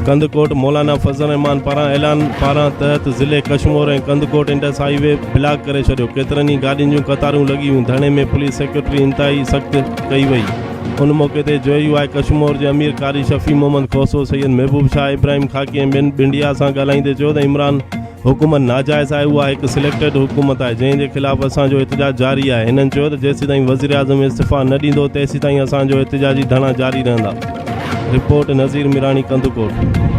कंधकोट मौलाना फज़ल-रहमान पारान ऐलान पारान तहत ज़िले कशमोर ऐं कंधकोट इंडस हाईवे ब्लॉक करे छॾियो। केतिरनि ई गाॾियुनि जूं कतारूं लॻी हुयूं। धरणे में पुलिस सेक्रेटरी इंतहाई सख़्त कई वई। उन मौक़े ते JUI कश्मोर जे अमीर कारी शफ़ी मोहम्मद खोसो सैयद महबूब शाह इब्राहिम खाकी ऐं ॿियनि भिंडिया सां ॻाल्हाईंदे चयो त इमरान हुकूमत नाजाइज़ आहे। उहा हिकु सिलेक्टेड हुकूमत आहे जंहिं जे ख़िलाफ़ु असांजो एहतजाज जारी आहे। हिननि चयो त जेसीं ताईं वज़ीर आज़म इस्तीफ़ा न ॾींदो तेसीं ताईं असांजो एहतजाजी धरना जारी रहंदा। रिपोर्ट नज़ीर मिरानी कंधकोट।